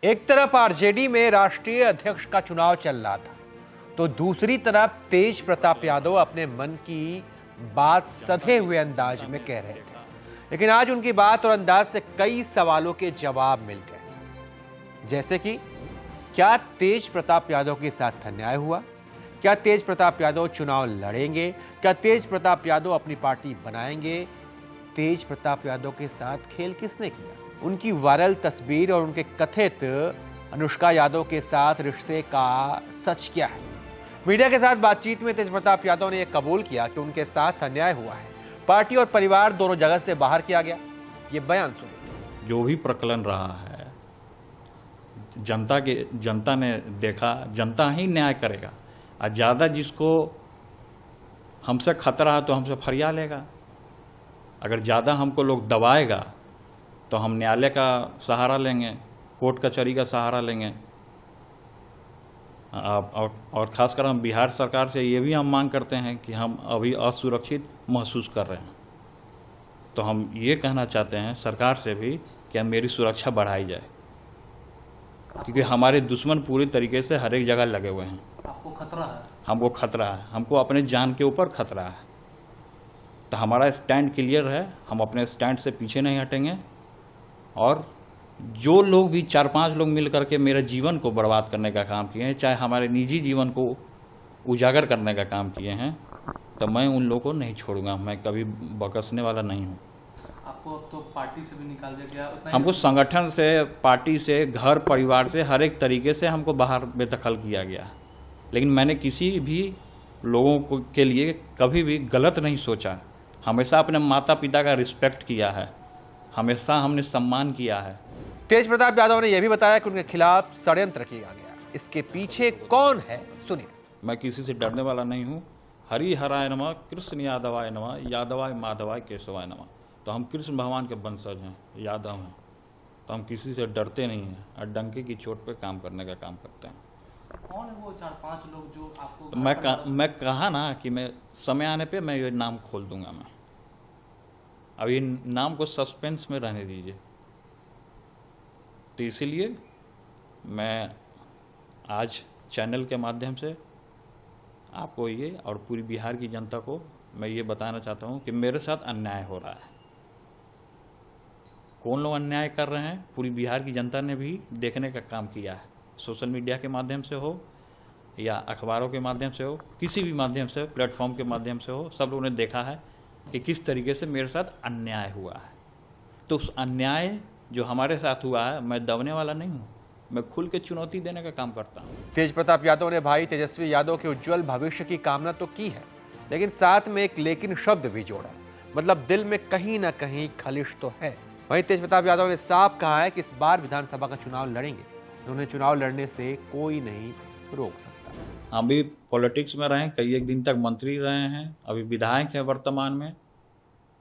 एक तरफ आरजेडी में राष्ट्रीय अध्यक्ष का चुनाव चल रहा था, तो दूसरी तरफ तेज प्रताप यादव अपने मन की बात सधे हुए अंदाज में कह रहे थे। लेकिन आज उनकी बात और अंदाज से कई सवालों के जवाब मिल गए। जैसे कि क्या तेज प्रताप यादव के साथ अन्याय हुआ? क्या तेज प्रताप यादव चुनाव लड़ेंगे? क्या तेज प्रताप यादव अपनी पार्टी बनाएंगे? तेज प्रताप यादव के साथ खेल किसने किया? उनकी वायरल तस्वीर और उनके कथित अनुष्का यादव के साथ रिश्ते का सच क्या है? मीडिया के साथ बातचीत में तेज प्रताप यादव ने यह कबूल किया कि उनके साथ अन्याय हुआ है, पार्टी और परिवार दोनों जगह से बाहर किया गया। ये बयान सुनो। जो भी प्रकलन रहा है, जनता ने देखा, जनता ही न्याय करेगा। और ज़्यादा जिसको हमसे खतरा है तो हमसे फरिया लेगा। अगर ज़्यादा हमको लोग दबाएगा तो हम न्यायालय का सहारा लेंगे, कोर्ट कचहरी का सहारा लेंगे। और ख़ासकर हम बिहार सरकार से ये भी हम मांग करते हैं कि हम अभी असुरक्षित महसूस कर रहे हैं, तो हम ये कहना चाहते हैं सरकार से भी कि मेरी सुरक्षा बढ़ाई जाए, क्योंकि हमारे दुश्मन पूरी तरीके से हर एक जगह लगे हुए हैं। आपको खतरा है? हमको खतरा है, हमको अपने जान के ऊपर खतरा है। तो हमारा स्टैंड क्लियर है, हम अपने स्टैंड से पीछे नहीं हटेंगे। और जो लोग भी 4-5 लोग मिल करके मेरे जीवन को बर्बाद करने का काम किए हैं, चाहे हमारे निजी जीवन को उजागर करने का काम किए हैं, तो मैं उन लोगों को नहीं छोड़ूंगा। मैं कभी बकसने वाला नहीं हूँ। आपको अब तो पार्टी से भी निकाल दिया गया? हमको संगठन से, पार्टी से, घर परिवार से, हर एक तरीके से हमको बाहर बेदखल किया गया। लेकिन मैंने किसी भी लोगों को के लिए कभी भी गलत नहीं सोचा। हमेशा अपने माता पिता का रिस्पेक्ट किया है, हमेशा हमने सम्मान किया है। तेज प्रताप यादव ने यह भी बताया कि उनके खिलाफ षड्यंत्र किया गया। इसके पीछे कौन है, सुनिए। मैं किसी से डरने वाला नहीं हूँ। हरि हराय नमः, कृष्ण यादवाय नमः, यादवाय माधवाय केशवाय नमः। तो हम कृष्ण भगवान के वंशज हैं, यादव हैं, तो हम किसी से डरते नहीं हैं और डंके की चोट पे काम करने का काम करते हैं। कौन है वो 4-5 लोग जो आपको? तो मैं कहा ना कि मैं समय आने पे मैं ये नाम खोल दूंगा। मैं अभी नाम को सस्पेंस में रहने दीजिए। तो इसीलिए मैं आज चैनल के माध्यम से आपको ये और पूरी बिहार की जनता को मैं ये बताना चाहता हूँ कि मेरे साथ अन्याय हो रहा है। कौन लोग अन्याय कर रहे हैं, पूरी बिहार की जनता ने भी देखने का काम किया है। सोशल मीडिया के माध्यम से हो या अखबारों के माध्यम से हो, किसी भी माध्यम से, प्लेटफॉर्म के माध्यम से हो, सब लोगों ने देखा है कि किस तरीके से मेरे साथ अन्याय हुआ है। तो उस अन्याय जो हमारे साथ हुआ है, मैं दबने वाला नहीं हूँ। मैं खुल के चुनौती देने का काम करता हूँ। तेज प्रताप यादव ने भाई तेजस्वी यादव के उज्जवल भविष्य की कामना तो की है, लेकिन साथ में एक लेकिन शब्द भी जोड़ा। मतलब दिल में कहीं ना कहीं खलिश तो है। वहीं तेज प्रताप यादव ने साफ कहा है कि इस बार विधानसभा का चुनाव लड़ेंगे। उन्हें चुनाव लड़ने से कोई नहीं रोक सकता। हम भी पॉलिटिक्स में रहे, कई एक दिन तक मंत्री रहे हैं, अभी विधायक हैं वर्तमान में।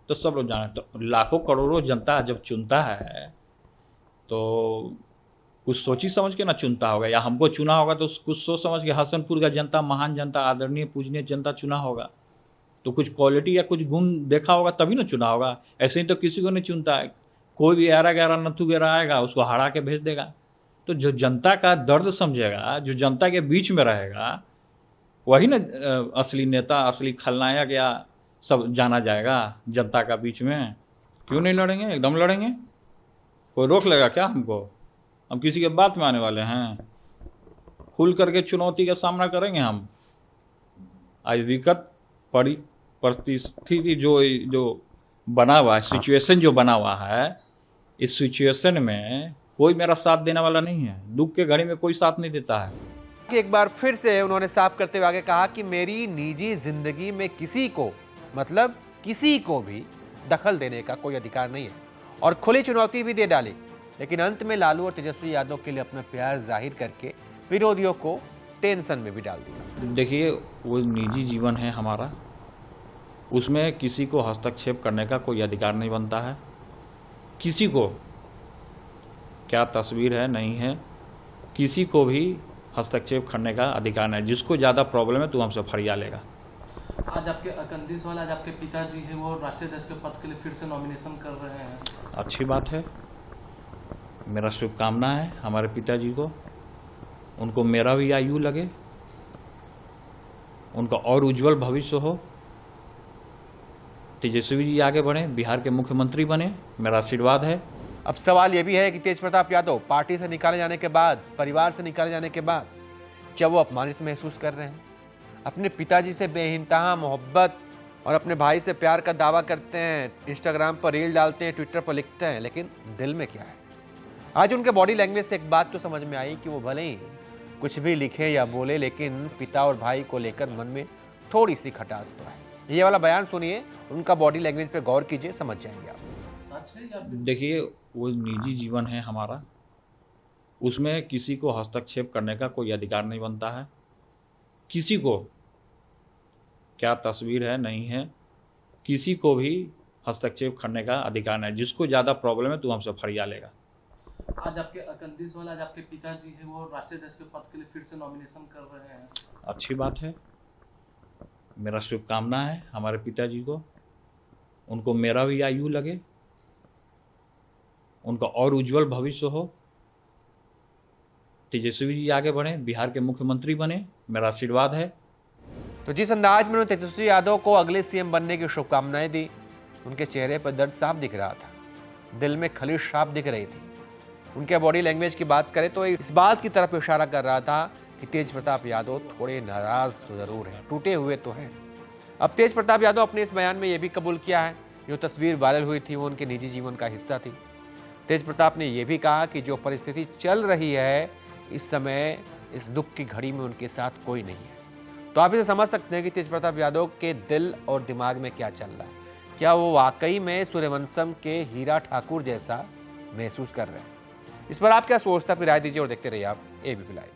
तो सब लोग जाने, तो लाखों करोड़ों जनता जब चुनता है तो कुछ सोची समझ के ना चुनता होगा, या हमको चुना होगा तो कुछ सोच समझ के। हसनपुर का जनता, महान जनता, आदरणीय पूजनीय जनता चुना होगा, तो कुछ क्वालिटी या कुछ गुण देखा होगा तभी ना चुना होगा। ऐसे ही तो किसी को नहीं चुनता है। कोई भी 11 नथु गेरा आएगा, उसको हरा के भेज देगा। तो जो जनता का दर्द समझेगा, जो जनता के बीच में रहेगा, वही ना असली नेता, असली खलनायक या सब जाना जाएगा जनता का बीच में। क्यों नहीं लड़ेंगे? एकदम लड़ेंगे। कोई रोक लेगा क्या हमको? हम किसी के बात में आने वाले हैं? खुल करके चुनौती का सामना करेंगे हम। आज विकट परिस्थिति जो बना हुआ है, सिचुएशन जो बना हुआ है, इस सिचुएशन में कोई मेरा साथ देने वाला नहीं है। दुख के घड़ी में कोई साथ नहीं देता है। एक बार फिर से उन्होंने साफ करते हुए आगे कहा कि मेरी निजी जिंदगी में किसी को, मतलब किसी को भी दखल देने का कोई अधिकार नहीं है, और खुली चुनौती भी दे डाली। लेकिन अंत में लालू और तेजस्वी यादव के लिए अपना प्यार जाहिर करके विरोधियों को टेंशन में भी डाल दिया। देखिए, वो निजी जीवन है हमारा, उसमें किसी को हस्तक्षेप करने का कोई अधिकार नहीं बनता है। किसी को क्या तस्वीर है, नहीं है, किसी को भी हस्तक्षेप करने का अधिकार नहीं। जिसको ज़्यादा प्रॉब्लम है तो हमसे फरिया लेगा। आज आपके कंदी सवाल, आज आपके पिताजी हैं वो राष्ट्रीय अध्यक्ष के पद के लिए फिर से नॉमिनेशन कर रहे हैं। अच्छी बात है। मेरा शुभकामना है हमारे पिताजी को, उनको मेरा भी आयु लगे, उनका और उज्जवल भविष्य हो, तेजस्वी जी आगे बढ़े, बिहार के मुख्यमंत्री बने, मेरा आशीर्वाद है। अब सवाल यह भी है कि तेज प्रताप यादव पार्टी से निकाले जाने के बाद, परिवार से निकाले जाने के बाद, क्या वो अपमानित महसूस कर रहे हैं? अपने पिताजी से बेइंतहा मोहब्बत और अपने भाई से प्यार का दावा करते हैं, इंस्टाग्राम पर रील डालते हैं, ट्विटर पर लिखते हैं, लेकिन दिल में क्या है? आज उनके बॉडी लैंग्वेज से एक बात तो समझ में आई कि वो भले ही कुछ भी लिखे या बोले, लेकिन पिता और भाई को लेकर मन में थोड़ी सी खटास तो है। ये वाला बयान सुनिए, उनका बॉडी लैंग्वेज पे गौर कीजिए, समझ जाएंगे आप। सच है या फिर देखिए, वो निजी जीवन है हमारा, उसमें किसी को हस्तक्षेप करने का कोई अधिकार नहीं बनता है। किसी को क्या तस्वीर है नहीं है, किसी को भी हस्तक्षेप करने का अधिकार नहीं। जिसको ज़्यादा प्रॉब्लम है तो हमसे फरिया लेगा। आज आपके अकंदी सवाल, आज आपके पिताजी है वो राष्ट्रीय अध्यक्ष के पद के लिए फिर से नॉमिनेशन कर रहे हैं। अच्छी बात है, मेरा शुभकामना है हमारे पिताजी को, उनको मेरा भी आयु लगे, उनका और उज्जवल भविष्य हो, तेजस्वी जी आगे बढ़े, बिहार के मुख्यमंत्री बने, मेरा आशीर्वाद है। तो जिस अंदाज में उन्होंने तेजस्वी यादव को अगले सीएम बनने की शुभकामनाएं दी, उनके चेहरे पर दर्द साफ दिख रहा था, दिल में खलिश साफ दिख रही थी। उनके बॉडी लैंग्वेज की बात करें तो इस बात की तरफ इशारा कर रहा था कि तेज प्रताप यादव थोड़े नाराज तो जरूर हैं, टूटे हुए तो हैं। अब तेज प्रताप यादव अपने इस बयान में यह भी कबूल किया है, जो तस्वीर वायरल हुई थी वो उनके निजी जीवन का हिस्सा थी। तेज प्रताप ने यह भी कहा कि जो परिस्थिति चल रही है इस समय, इस दुख की घड़ी में उनके साथ कोई नहीं है। तो आप इसे समझ सकते हैं कि तेज प्रताप यादव के दिल और दिमाग में क्या चल रहा है। क्या वो वाकई में सूर्यवंशम के हीरा ठाकुर जैसा महसूस कर रहे हैं? इस पर आप क्या सोचते हैं? अपनी राय दीजिए और देखते रहिए आप एबीपी लाइव।